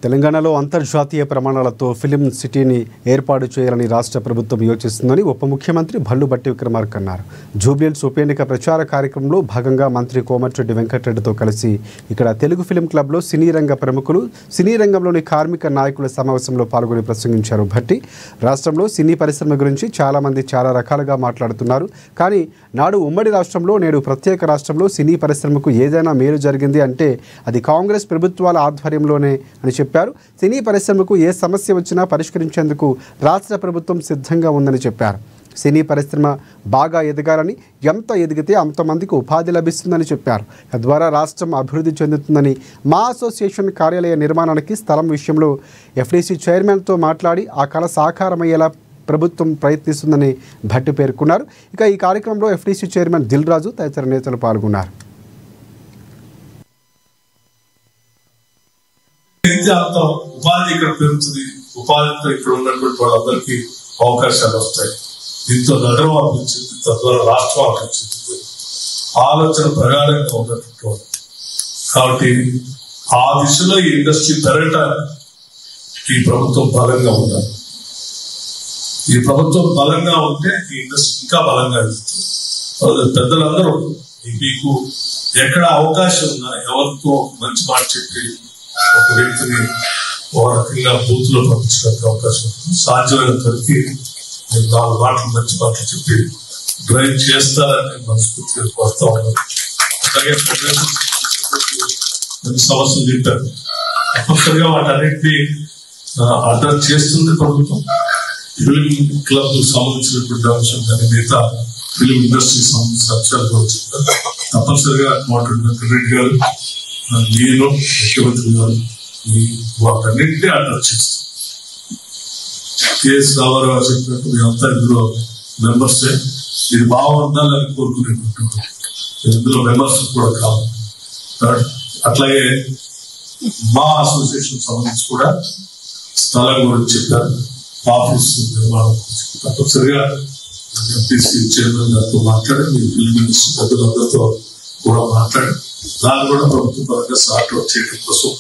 తెలంగాణలో అంతర్జాతీయ ప్రమాణాలతో ఫిల్మ్ సిటీని ఏర్పాటు చేయాలని రాష్ట్ర ప్రభుత్వం యోచిస్తుందని ఉప ముఖ్యమంత్రి భల్లు భట్టి విక్రమార్క అన్నారు. జూబ్లీహిల్స్ ఉప ఎన్నిక ప్రచార కార్యక్రమంలో భాగంగా మంత్రి కోమటిరెడ్డి వెంకటరెడ్డితో కలిసి ఇక్కడ తెలుగు ఫిల్మ్ క్లబ్లో సినీ రంగ ప్రముఖులు, సినీ రంగంలోని కార్మిక నాయకుల సమావేశంలో పాల్గొని ప్రసంగించారు. భట్టి రాష్ట్రంలో సినీ పరిశ్రమ గురించి చాలామంది చాలా రకాలుగా మాట్లాడుతున్నారు. కానీ నాడు ఉమ్మడి రాష్ట్రంలో, నేడు ప్రత్యేక రాష్ట్రంలో సినీ పరిశ్రమకు ఏదైనా మేలు జరిగింది అంటే అది కాంగ్రెస్ ప్రభుత్వాల ఆధ్వర్యంలోనే అని చెప్పారు. సినీ పరిశ్రమకు ఏ సమస్య వచ్చినా పరిష్కరించేందుకు రాష్ట్ర ప్రభుత్వం సిద్ధంగా ఉందని చెప్పారు. సినీ పరిశ్రమ బాగా ఎదగాలని, ఎంత ఎదిగితే అంతమందికి ఉపాధి లభిస్తుందని చెప్పారు. తద్వారా రాష్ట్రం అభివృద్ధి చెందుతుందని, మా అసోసియేషన్ కార్యాలయ నిర్మాణానికి స్థలం విషయంలో ఎఫ్డీసీ చైర్మన్తో మాట్లాడి ఆ కళ సాకారమయ్యేలా ప్రభుత్వం ప్రయత్నిస్తుందని భట్టి పేర్కొన్నారు. ఇక ఈ కార్యక్రమంలో ఎఫ్డీసీ చైర్మన్ దిల్ రాజు తదితర నేతలు పాల్గొన్నారు. ఉపాధి ఇక్కడ పెరుగుతుంది. ఉపాధితో ఇక్కడ ఉన్నటువంటి వాళ్ళందరికీ అవకాశాలు వస్తాయి. దీంతో నగరం అభివృద్ధి, తద్వారా రాష్ట్రం అభివృద్ధి ఆలోచన ప్రగాఢంగా ఉన్నటువంటి కాబట్టి ఆ దిశలో ఈ ఇండస్ట్రీ పెరగటానికి ఈ ప్రభుత్వం బలంగా ఉండాలి. ఈ ప్రభుత్వం బలంగా ఉంటే ఈ ఇండస్ట్రీ ఇంకా బలంగా ఎదుగుతుంది. పెద్దలందరూ మీకు ఎక్కడ అవకాశం ఉన్నా ఎవరితో మంచి మాట చెప్పి ఒక వ్యక్తిని ఒక రకంగా బూత్ లో పంపించడానికి అవకాశం ఉంటుంది. సాధ్యమైనంత వరకు నేను 4 మాటలు మంచి మాటలు చెప్పి డ్రైవ్ చేస్తారని మనస్ఫూర్తిగా కోరుతా ఉన్నాను. అలాగే కొన్ని సమస్యలు చెప్పారు, తప్పనిసరిగా వాటన్నిటినీ అడ్రస్ చేస్తుంది ప్రభుత్వం. ఫిలిం క్లబ్ సంబంధించినటువంటి అంశం కానీ మిగతా ఫిలిం ఇండస్ట్రీకి సంబంధించిన అంశాలు కూడా చెప్తారు. తప్పనిసరిగా మాట్లాడిన రెడ్డి గారు, నేను, ముఖ్యమంత్రి గారు వాటన్నింటినీ అడ్రస్ చేస్తాం. కేఎస్ రామారావు చెప్పినట్టు మేమంతా ఇందులో మెంబర్సే. ఇది బాగుండాలని కోరుకునేటువంటి ఇందులో మెంబర్స్ కూడా కాదు. అట్లాగే మా అసోసియేషన్ సంబంధించి కూడా స్థలం గురించి చెప్పారు. ఆఫీస్ నిర్మాణం తప్పనిసరిగా ఎంపీసీ చైర్మన్ గారితో మాట్లాడి, మీ ఫిల్మ్ ఇండస్ట్రీ పెద్దలందరితో కూడా మాట్లాడి దాన్ని కూడా ప్రభుత్వ పరంగా సార్ట్ అవుట్ చేయడం కోసం